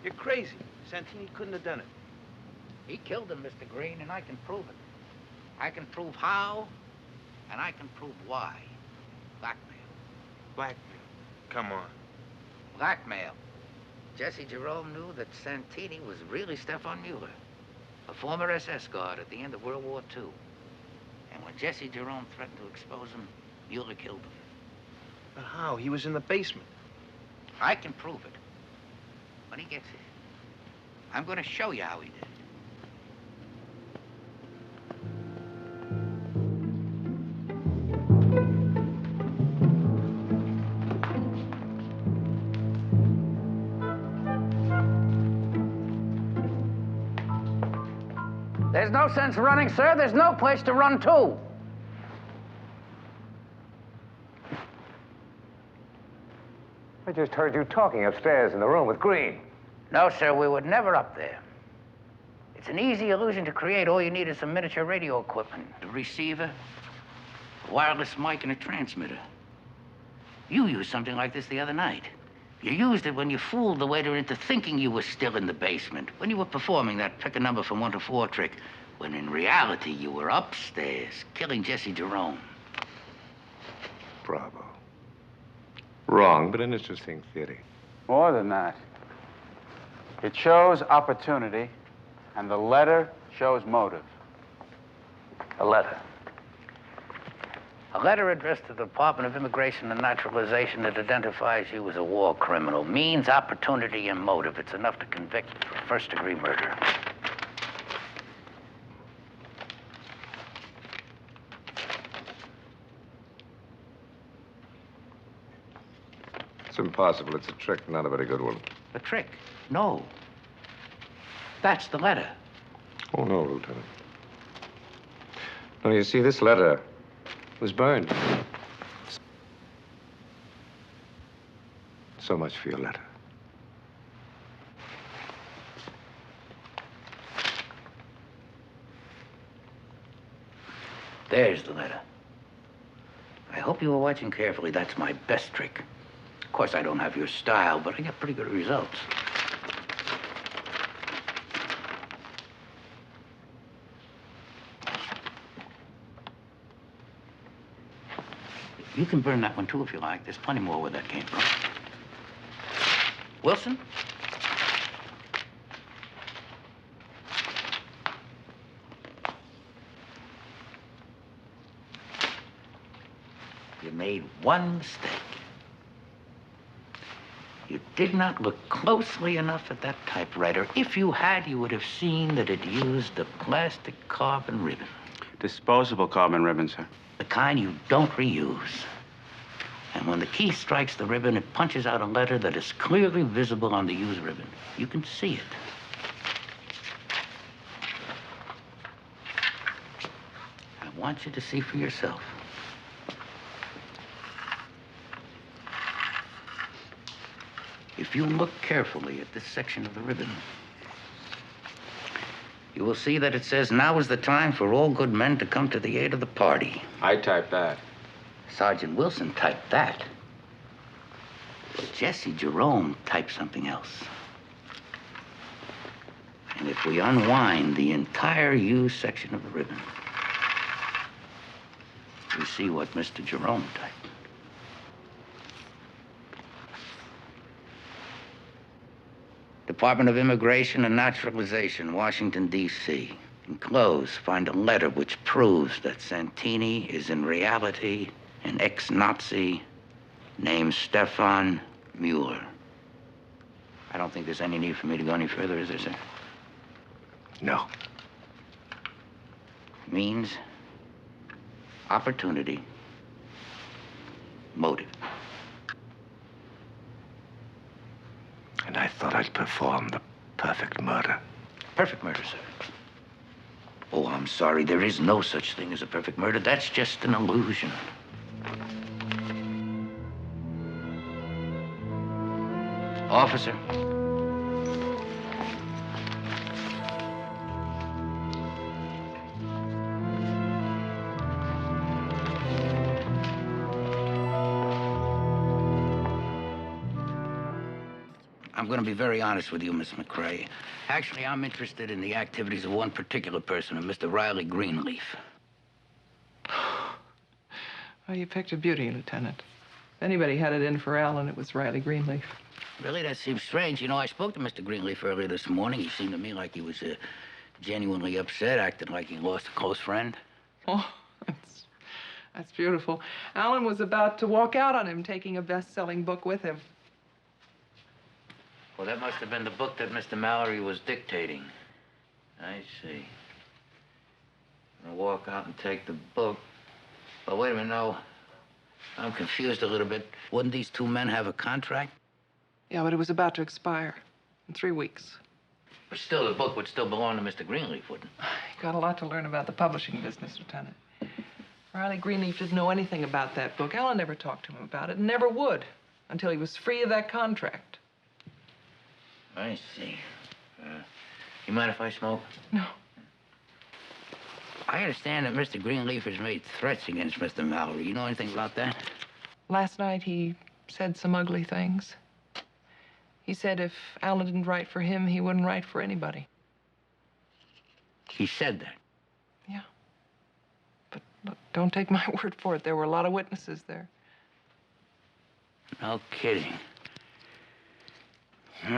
You're crazy. Santini couldn't have done it. He killed him, Mr. Green, and I can prove it. I can prove how, and I can prove why. Blackmail. Blackmail? Come on. Blackmail. Jesse Jerome knew that Santini was really Stefan Mueller, a former SS guard at the end of World War II. And when Jesse Jerome threatened to expose him, Mueller killed him. But how? He was in the basement. I can prove it. When he gets here, I'm going to show you how he did it. There's no sense running, sir. There's no place to run to. I just heard you talking upstairs in the room with Green. No, sir, we were never up there. It's an easy illusion to create. All you need is some miniature radio equipment, a receiver, a wireless mic, and a transmitter. You used something like this the other night. You used it when you fooled the waiter into thinking you were still in the basement, when you were performing that pick a number from 1 to 4 trick, when in reality you were upstairs, killing Jesse Jerome. Bravo. Wrong, but an interesting theory. More than that. It shows opportunity, and the letter shows motive. A letter. A letter addressed to the Department of Immigration and Naturalization that identifies you as a war criminal. Means, opportunity, and motive. It's enough to convict for first-degree murder. It's impossible. It's a trick, not a very good one. A trick? No. That's the letter. Oh, no, Lieutenant. No, you see, this letter was burned. So much for your letter. There's the letter. I hope you were watching carefully. That's my best trick. Of course, I don't have your style, but I get pretty good results. You can burn that one, too, if you like. There's plenty more where that came from. Wilson? You made one mistake. You did not look closely enough at that typewriter. If you had, you would have seen that it used a plastic carbon ribbon. Disposable carbon ribbon, sir. The kind you don't reuse. And when the key strikes the ribbon, it punches out a letter that is clearly visible on the used ribbon. You can see it. I want you to see for yourself. If you look carefully at this section of the ribbon, you will see that it says, "Now is the time for all good men to come to the aid of the party." I typed that. Sergeant Wilson typed that. But Jesse Jerome typed something else. And if we unwind the entire used section of the ribbon, we see what Mr. Jerome typed. Department of Immigration and Naturalization, Washington, D.C. Enclosed, find a letter which proves that Santini is in reality an ex-Nazi named Stefan Mueller. I don't think there's any need for me to go any further, is there, sir? No. Means, opportunity, motive. And I thought I'd perform the perfect murder. Perfect murder, sir. Oh, I'm sorry. There is no such thing as a perfect murder. That's just an illusion. Officer. I'm going to be very honest with you, Miss McCrae. Actually, I'm interested in the activities of one particular person, a Mr. Riley Greenleaf. Well, you picked a beauty, Lieutenant. If anybody had it in for Alan, it was Riley Greenleaf. Really? That seems strange. You know, I spoke to Mr. Greenleaf earlier this morning. He seemed to me like he was genuinely upset, acted like he lost a close friend. Oh, that's beautiful. Alan was about to walk out on him, taking a best-selling book with him. Well, that must have been the book that Mr. Mallory was dictating. I see. Gonna walk out and take the book. But wait a minute, no. I'm confused a little bit. Wouldn't these two men have a contract? Yeah, but it was about to expire in 3 weeks. But still, the book would still belong to Mr. Greenleaf, wouldn't it? Got a lot to learn about the publishing business, Lieutenant. Riley Greenleaf didn't know anything about that book. Alan never talked to him about it, and never would, until he was free of that contract. I see. You mind if I smoke? No. I understand that Mr. Greenleaf has made threats against Mr. Mallory. You know anything about that? Last night, he said some ugly things. He said if Alan didn't write for him, he wouldn't write for anybody. He said that? Yeah. But look, don't take my word for it. There were a lot of witnesses there. No kidding. Of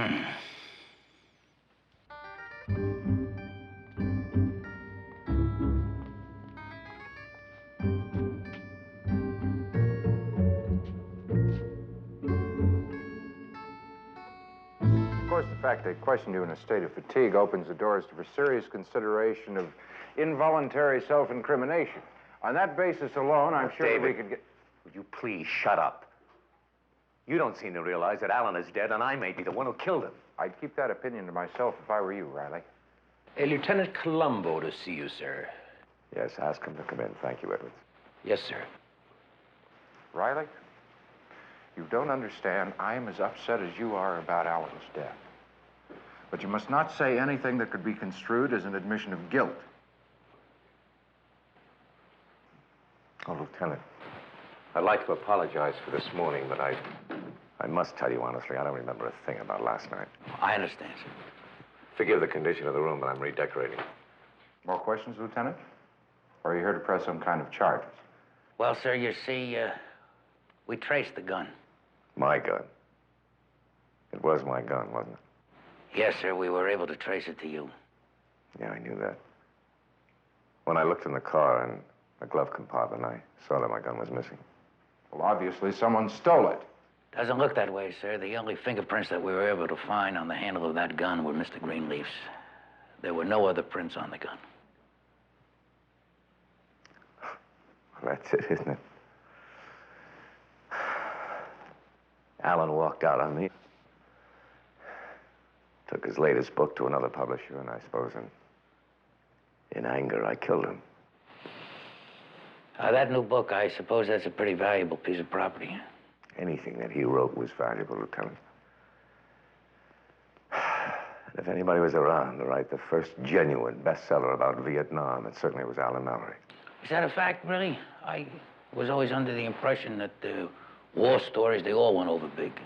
course, the fact they questioned you in a state of fatigue opens the doors for serious consideration of involuntary self-incrimination. On that basis alone, I'm sure we could get... Would you please shut up? You don't seem to realize that Alan is dead, and I may be the one who killed him. I'd keep that opinion to myself if I were you, Riley. Lieutenant Colombo to see you, sir. Yes, ask him to come in. Thank you, Edwards. Yes, sir. Riley, you don't understand. I am as upset as you are about Alan's death. But you must not say anything that could be construed as an admission of guilt. Oh, Lieutenant, I'd like to apologize for this morning, but I must tell you honestly, I don't remember a thing about last night. I understand, sir. Forgive the condition of the room, but I'm redecorating. More questions, Lieutenant? Or are you here to press some kind of charges? Well, sir, you see, we traced the gun. My gun. It was my gun, wasn't it? Yes, sir, we were able to trace it to you. Yeah, I knew that. When I looked in the car and the glove compartment, I saw that my gun was missing. Well, obviously someone stole it. Doesn't look that way, sir. The only fingerprints that we were able to find on the handle of that gun were Mr. Greenleaf's. There were no other prints on the gun. Well, that's it, isn't it? Alan walked out on me. Took his latest book to another publisher, and I suppose in anger, I killed him. That new book, I suppose that's a pretty valuable piece of property. Anything that he wrote was valuable, Lieutenant. And if anybody was around to write the first genuine bestseller about Vietnam, it certainly was Alan Mallory. Is that a fact, really? I was always under the impression that the war stories, they all went over big.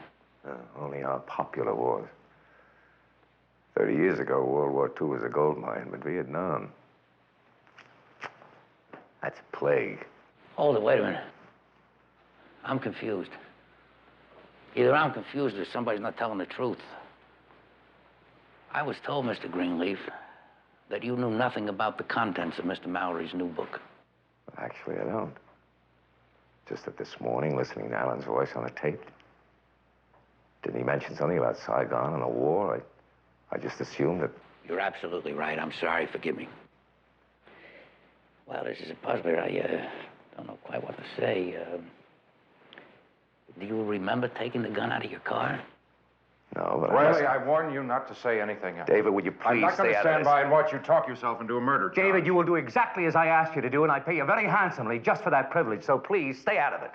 Only our popular wars. 30 years ago, World War II was a gold mine, but Vietnam, that's a plague. Hold it, wait a minute. I'm confused. Either I'm confused or somebody's not telling the truth. I was told, Mr. Greenleaf, that you knew nothing about the contents of Mr. Mallory's new book. Actually, I don't. Just that this morning, listening to Alan's voice on the tape, didn't he mention something about Saigon and the war? I just assumed that... You're absolutely right. I'm sorry. Forgive me. Well, this is a puzzler. I don't know quite what to say. Do you remember taking the gun out of your car? No, but Riley, I warn you not to say anything else. David, would you please I'm not going stay to out of stand this? by and watch you talk yourself into a murder charge. David, you will do exactly as I asked you to do, and I pay you very handsomely just for that privilege, so please stay out of it.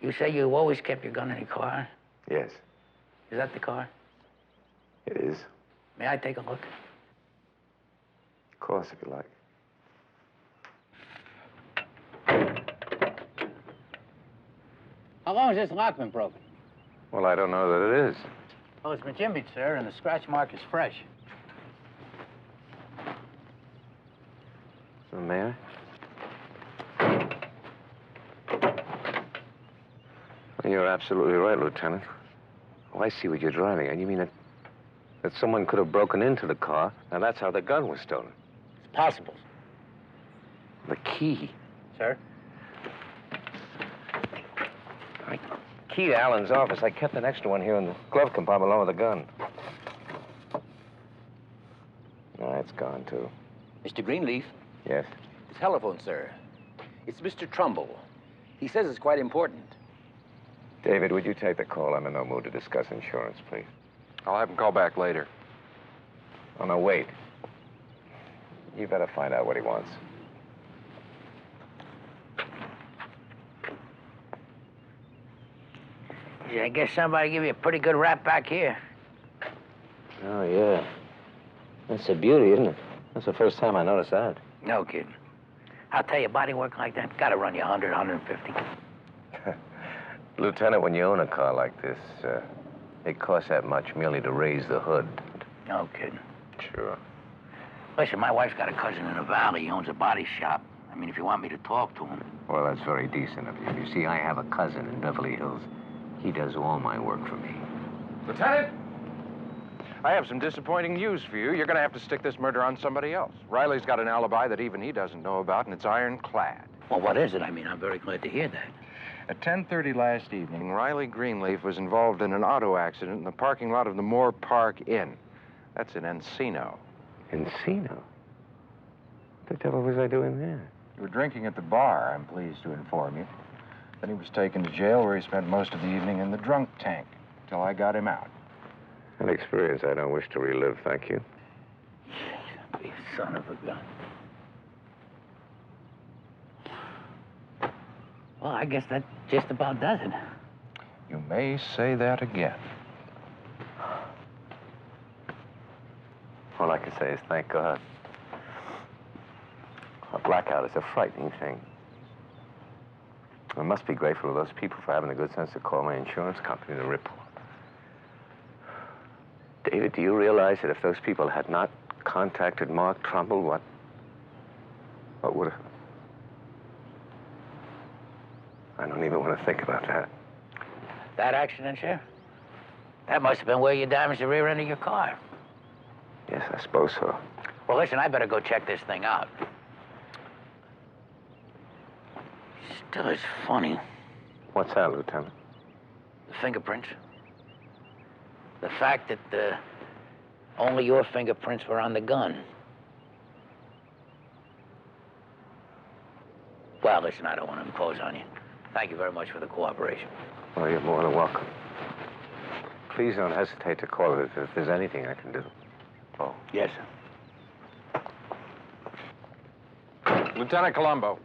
You say you always kept your gun in your car? Yes, Is that the car? it is. May I take a look? Of course, if you like. How long has this lock been broken? Well, I don't know that it is. Well, it's been jimmied, sir, and the scratch mark is fresh. So, may I? Well, you're absolutely right, Lieutenant. Oh, I see what you're driving at. You mean that someone could have broken into the car, and that's how the gun was stolen? It's possible. The key. Sir? Key to Alan's office. I kept an extra one here in the glove compartment along with the gun. No, it's gone, too. Mr. Greenleaf? Yes? The telephone, sir. It's Mr. Trumbull. He says it's quite important. David, would you take the call? I'm in no mood to discuss insurance, please. I'll have him call back later. Oh, no, wait. You better find out what he wants. Yeah, I guess somebody give you a pretty good rap back here. Oh, yeah. That's a beauty, isn't it? That's the first time I noticed that. No kidding. I'll tell you, body work like that, gotta run you 100, 150. Lieutenant, when you own a car like this, it costs that much merely to raise the hood. No kidding. Sure. Listen, my wife's got a cousin in the valley. He owns a body shop. I mean, if you want me to talk to him. Well, that's very decent of you. You see, I have a cousin in Beverly Hills. He does all my work for me. Lieutenant, I have some disappointing news for you. You're going to have to stick this murder on somebody else. Riley's got an alibi that even he doesn't know about, and it's ironclad. Well, what is it? I mean, I'm very glad to hear that. At 10:30 last evening, Riley Greenleaf was involved in an auto accident in the parking lot of the Moore Park Inn. That's in Encino. Encino? What the devil was I doing there? You were drinking at the bar, I'm pleased to inform you. Then he was taken to jail where he spent most of the evening in the drunk tank till I got him out. An experience I don't wish to relive, thank you. You son of a gun. Well, I guess that just about does it. You may say that again. All I can say is thank God. A blackout is a frightening thing. I must be grateful to those people for having the good sense to call my insurance company to report. David, do you realize that if those people had not contacted Mark Trumbull, what would have... I don't even want to think about that. That accident, Sheriff? That must have been where you damaged the rear end of your car. Yes, I suppose so. Well, listen, I better go check this thing out. Still, it's funny. What's that, Lieutenant? The fingerprints. The fact that only your fingerprints were on the gun. Well, listen, I don't want to impose on you. Thank you very much for the cooperation. Well, you're more than welcome. Please don't hesitate to call it if there's anything I can do. Oh, yes, sir. Lieutenant Colombo.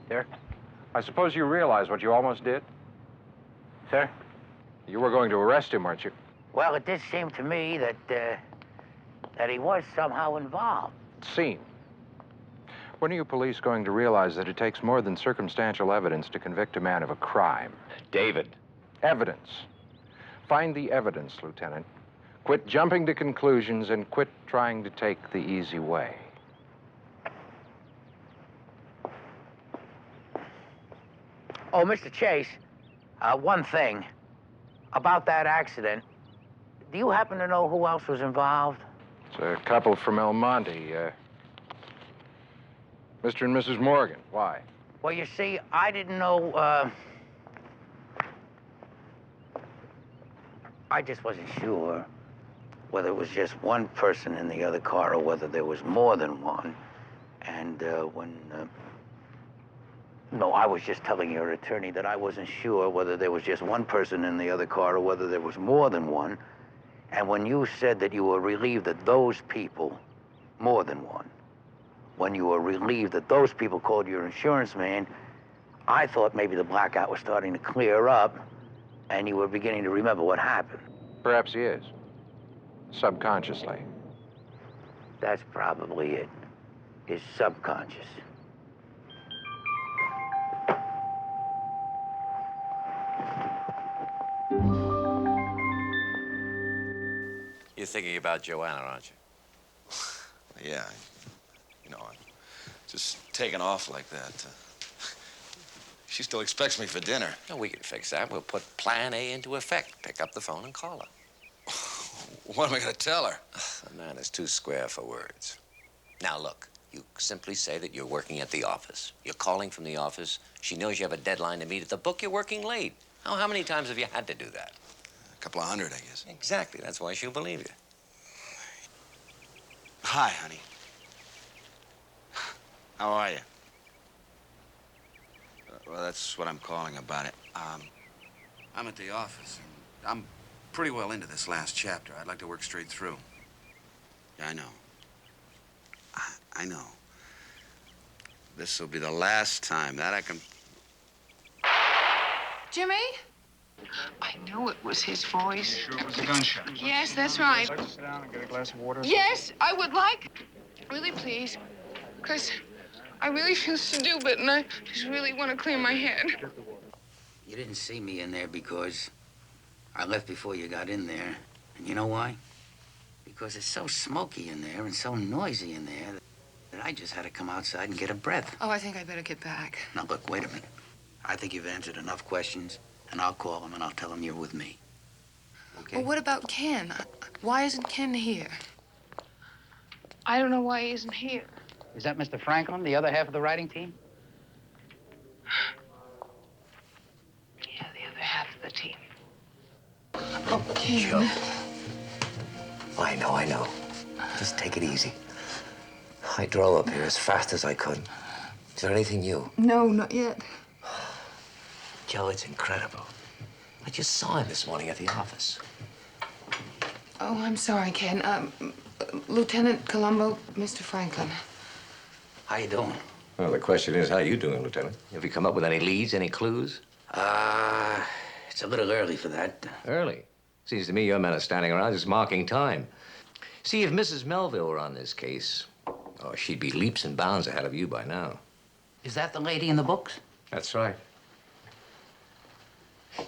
Sir? I suppose you realize what you almost did? Sir? You were going to arrest him, weren't you? Well, it did seem to me that he was somehow involved. Seen. When are you police going to realize that it takes more than circumstantial evidence to convict a man of a crime? David. Evidence. Find the evidence, Lieutenant. Quit jumping to conclusions and quit trying to take the easy way. Oh, Mr. Chase, one thing. About that accident, do you happen to know who else was involved? It's a couple from El Monte, Mr. and Mrs. Morgan. Why? Well, you see, I didn't know, I just wasn't sure whether it was just one person in the other car or whether there was more than one. And no, I was just telling your attorney that I wasn't sure whether there was just one person in the other car or whether there was more than one. And when you said that you were relieved that those people, more than one, when you were relieved that those people called your insurance man, I thought maybe the blackout was starting to clear up and you were beginning to remember what happened. Perhaps he is. Subconsciously. That's probably it. His subconscious. thinking about Joanna, aren't you? Yeah, I'm just taking off like that. She still expects me for dinner. No, we can fix that. We'll put Plan A into effect. Pick up the phone and call her. What am I going to tell her? The man is too square for words. Now, look, you simply say that you're working at the office. You're calling from the office. She knows you have a deadline to meet at the book. You're working late. How many times have you had to do that? A couple of hundred, I guess. Exactly. That's why she'll believe you. Hi, honey. How are you? Well, that's what I'm calling about it. I'm at the office, and I'm pretty well into this last chapter. I'd like to work straight through. Yeah, I know. I know. This will be the last time that I can... Jimmy? I knew it was his voice. Sure it was a gunshot. Yes, that's right. Would you like to sit down and get a glass of water? Yes, I would like. Really, please. Because I really feel stupid, and I just really want to clear my head. You didn't see me in there because I left before you got in there. And you know why? Because it's so smoky in there and so noisy in there that I just had to come outside and get a breath. Oh, I think I better get back. Now, look, wait a minute. I think you've answered enough questions, and I'll call him and I'll tell him you're with me. Okay? Well, what about Ken? Why isn't Ken here? I don't know why he isn't here. Is that Mr. Franklin, the other half of the writing team? Yeah, the other half of the team. Oh, Ken. Joe. I know. Just take it easy. I drove up here as fast as I could. Is there anything new? No, not yet. Joe, it's incredible. I just saw him this morning at the office. Oh, I'm sorry, Ken. Lieutenant Colombo, Mr. Franklin. How you doing? Well, the question is, how you doing, Lieutenant? Have you come up with any leads, any clues? It's a little early for that. Early. Seems to me your men are standing around just marking time. See, if Mrs. Melville were on this case, oh, she'd be leaps and bounds ahead of you by now. Is that the lady in the books? That's right.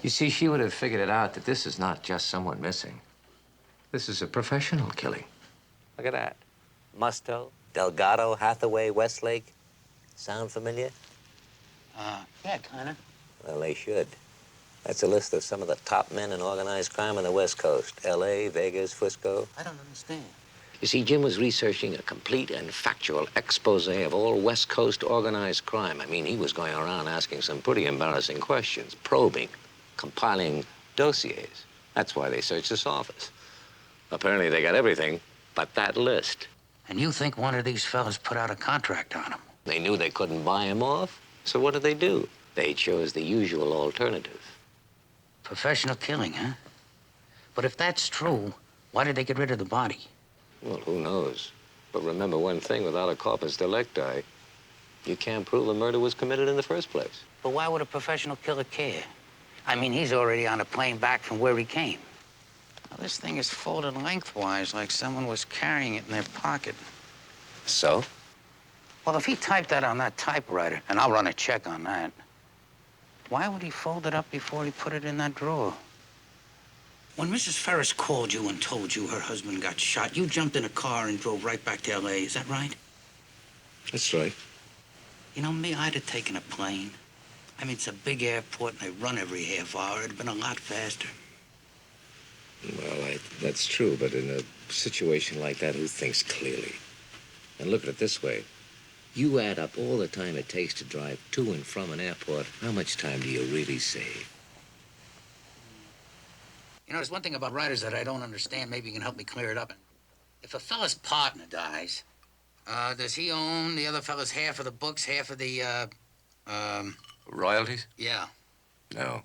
You see, she would have figured it out that this is not just someone missing. This is a professional killing. Look at that. Musto, Delgado, Hathaway, Westlake. Sound familiar? Yeah, kinda. Well, they should. That's a list of some of the top men in organized crime on the West Coast. L.A., Vegas, Frisco. I don't understand. You see, Jim was researching a complete and factual expose of all West Coast organized crime. I mean, he was going around asking some pretty embarrassing questions, probing, compiling dossiers. That's why they searched this office. Apparently, they got everything but that list. And you think one of these fellas put out a contract on him? They knew they couldn't buy him off, so what did they do? They chose the usual alternative. Professional killing, huh? But if that's true, why did they get rid of the body? Well, who knows? But remember one thing, without a corpus delicti, you can't prove a murder was committed in the first place. But why would a professional killer care? I mean, he's already on a plane back from where he came. Now, this thing is folded lengthwise like someone was carrying it in their pocket. So? Well, if he typed that on that typewriter, and I'll run a check on that, why would he fold it up before he put it in that drawer? When Mrs. Ferris called you and told you her husband got shot, you jumped in a car and drove right back to L.A., is that right? That's right. You know, me, I'd have taken a plane. I mean, it's a big airport, and they run every half hour. It'd have been a lot faster. Well, that's true, but in a situation like that, who thinks clearly? And look at it this way. You add up all the time it takes to drive to and from an airport, how much time do you really save? You know, there's one thing about writers that I don't understand. Maybe you can help me clear it up. If a fella's partner dies, does he own the other fella's half of the books, half of the, Royalties? Yeah. No.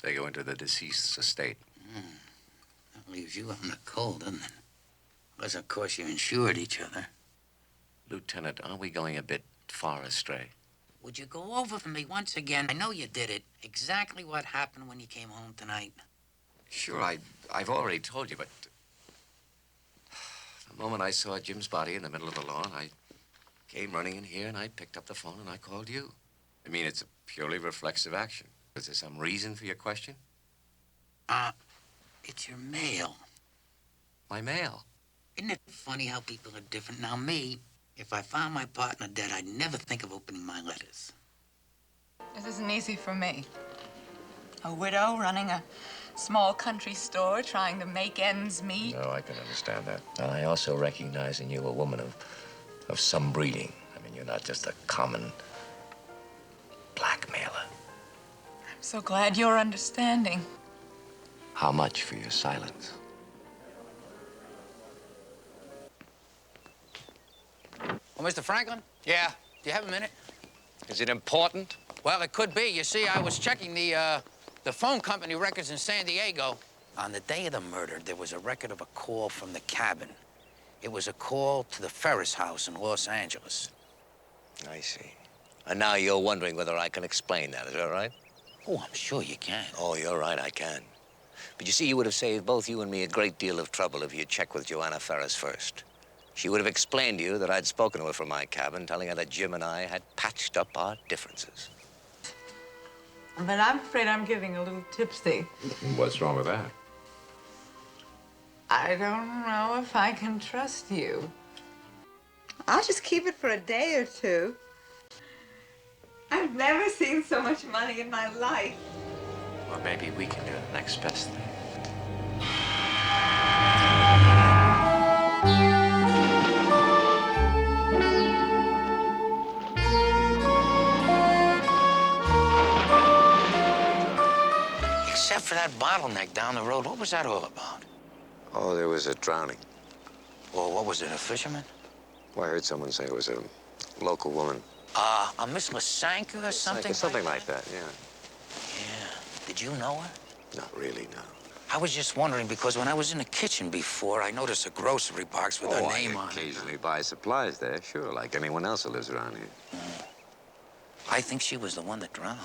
They go into the deceased's estate. That leaves you on the cold, doesn't it? Unless, of course, you insured each other. Lieutenant, aren't we going a bit far astray? Would you go over for me once again? I know you did it. Exactly what happened when you came home tonight. Sure, I've already told you, but the moment I saw Jim's body in the middle of the lawn, I came running in here and I picked up the phone and I called you. I mean, it's a purely reflexive action. Is there some reason for your question? It's your mail. My mail. Isn't it funny how people are different? Now, me, if I found my partner dead, I'd never think of opening my letters. This isn't easy for me. A widow running a small country store, trying to make ends meet. No, I can understand that. And I also recognize in you a woman of some breeding. I mean, you're not just a common blackmailer. I'm so glad you're understanding. How much for your silence? Well, Mr. Franklin? Yeah. Do you have a minute? Is it important? Well, it could be. You see, I was checking the phone company records in San Diego. On the day of the murder, there was a record of a call from the cabin. It was a call to the Ferris house in Los Angeles. I see. And now you're wondering whether I can explain that, is that right? Oh, I'm sure you can. Oh, you're right, I can. But you see, you would have saved both you and me a great deal of trouble if you'd checked with Joanna Ferris first. She would have explained to you that I'd spoken to her from my cabin, telling her that Jim and I had patched up our differences. But I'm afraid I'm getting a little tipsy. What's wrong with that? I don't know if I can trust you. I'll just keep it for a day or two. I've never seen so much money in my life. Well, maybe we can do the next best thing. Except for that bottleneck down the road, what was that all about? Oh, there was a drowning. Or what was it, a fisherman? Well, I heard someone say it was a local woman. A Miss Lasanka or something? Something like that, yeah. Yeah. Did you know her? Not really, no. I was just wondering because when I was in the kitchen before, I noticed a grocery box with her name on it. I occasionally buy supplies there, sure, like anyone else who lives around here. I think she was the one that drowned.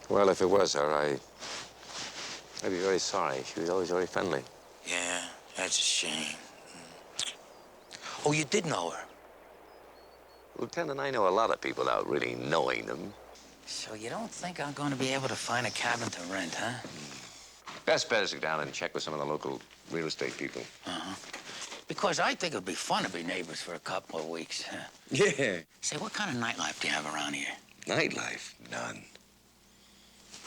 Well, if it was her, I'd be very sorry. She was always very friendly. Yeah, that's a shame. Oh, you did know her? Lieutenant, I know a lot of people without really knowing them. So you don't think I'm going to be able to find a cabin to rent, huh? Best bet is to go down and check with some of the local real estate people. Uh-huh. Because I think it'd be fun to be neighbors for a couple of weeks. Huh? Yeah. Say, what kind of nightlife do you have around here? Nightlife? None.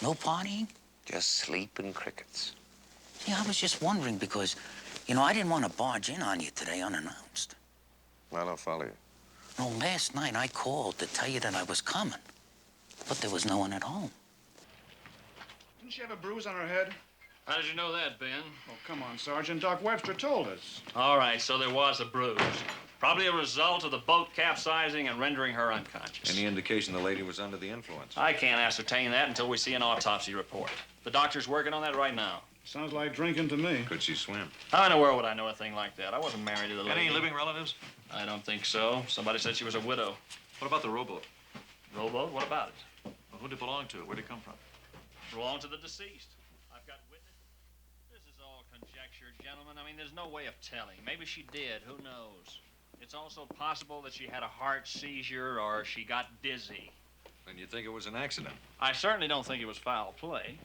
No partying? Just sleep and crickets. Yeah, I was just wondering because, you know, I didn't want to barge in on you today unannounced. Well, I'll follow you. No, last night I called to tell you that I was coming, but there was no one at home. Didn't she have a bruise on her head? How did you know that, Ben? Oh, come on, Sergeant. Doc Webster told us. All right, so there was a bruise. Probably a result of the boat capsizing and rendering her unconscious. Any indication the lady was under the influence? I can't ascertain that until we see an autopsy report. The doctor's working on that right now. Sounds like drinking to me. Could she swim? How in the world would I know a thing like that? I wasn't married to the lady. Any living relatives? I don't think so. Somebody said she was a widow. What about the rowboat? Rowboat? What about it? Well, who did it belong to? Where'd it come from? Belonged to the deceased. I've got witnesses. This is all conjecture, gentlemen. I mean, there's no way of telling. Maybe she did. Who knows? It's also possible that she had a heart seizure or she got dizzy. And you think it was an accident? I certainly don't think it was foul play.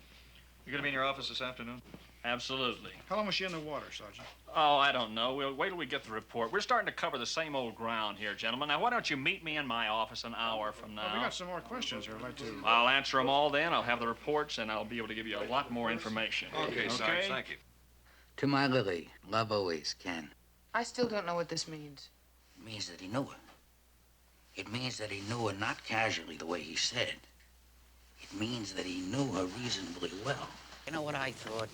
You gonna be in your office this afternoon? Absolutely. How long was she in the water, Sergeant? Oh, I don't know. We'll wait till we get the report. We're starting to cover the same old ground here, gentlemen. Now, why don't you meet me in my office an hour from now? Well, we got some more questions here. I'd like to... I'll answer them all then. I'll have the reports, and I'll be able to give you a lot more information. Okay, Sarge, thank you. To my Lily, love always, Ken. I still don't know what this means. It means that he knew her. It means that he knew her not casually the way he said. It means that he knew her reasonably well. You know what I thought?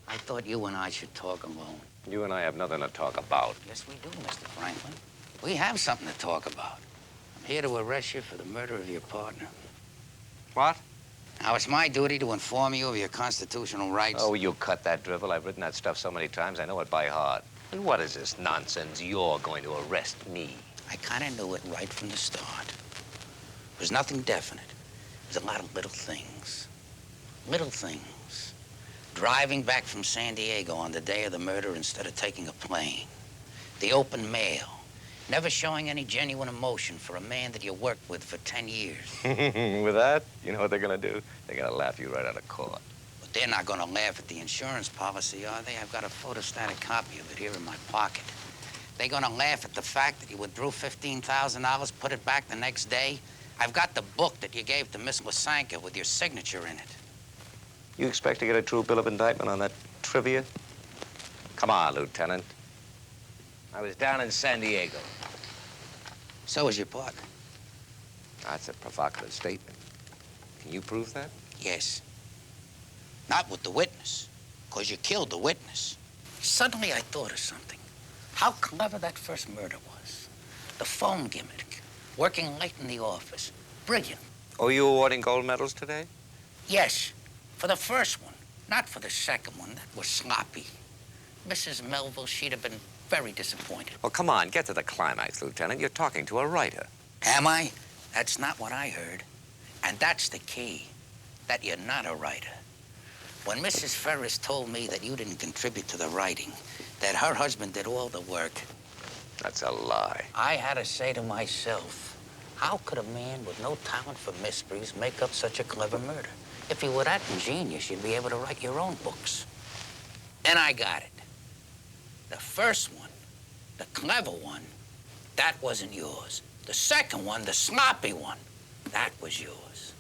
I thought you and I should talk alone. You and I have nothing to talk about. Yes, we do, Mr. Franklin. We have something to talk about. I'm here to arrest you for the murder of your partner. What? Now, it's my duty to inform you of your constitutional rights. Oh, you cut that drivel. I've written that stuff so many times, I know it by heart. And what is this nonsense? You're going to arrest me. I kind of knew it right from the start. There was nothing definite. There's a lot of little things. Little things. Driving back from San Diego on the day of the murder instead of taking a plane. The open mail. Never showing any genuine emotion for a man that you worked with for 10 years. With that, you know what they're gonna do? They're gonna laugh you right out of court. But They're not gonna laugh at the insurance policy, are they? I've got a photostatic copy of it here in my pocket. They're gonna laugh at the fact that you withdrew $15,000, put it back the next day. I've got the book that you gave to Miss Lysanka with your signature in it. You expect to get a true bill of indictment on that trivia? Come on, Lieutenant. I was down in San Diego. So was your partner. That's a provocative statement. Can you prove that? Yes. Not with the witness, because you killed the witness. Suddenly I thought of something. How clever that first murder was. The phone gimmick, working late in the office. Brilliant. Oh, you awarding gold medals today? Yes, for the first one, not for the second one. That was sloppy. Mrs. Melville, she'd have been very disappointed. Well, come on, get to the climax, Lieutenant. You're talking to a writer. Am I? That's not what I heard. And that's the key, that you're not a writer. When Mrs. Ferris told me that you didn't contribute to the writing, that her husband did all the work, That's a lie. I had to say to myself, how could a man with no talent for mysteries make up such a clever murder? If you were that ingenious, you'd be able to write your own books. And I got it. The first one, the clever one, that wasn't yours. The second one, the sloppy one, that was yours.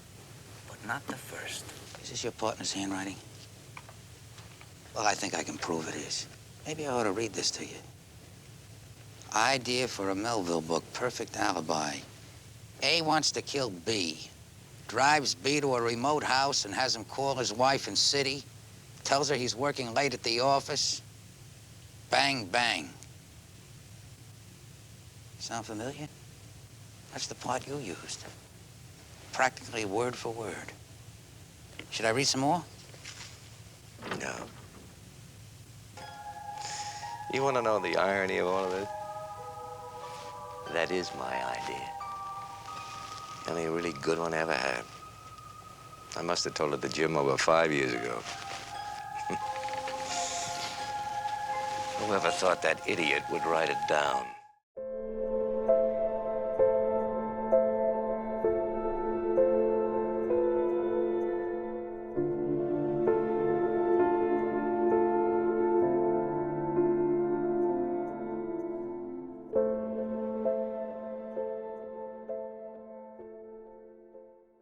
But not the first. Is this your partner's handwriting? Well, I think I can prove it is. Maybe I ought to read this to you. Idea for a Melville book, perfect alibi. A wants to kill B. Drives B to a remote house and has him call his wife in city. Tells her he's working late at the office. Bang, bang. Sound familiar? That's the part you used. Practically word for word. Should I read some more? No. You want to know the irony of all of this? That is my idea. The only really good one I ever had. I must have told it to Jim over 5 years ago. Whoever thought that idiot would write it down?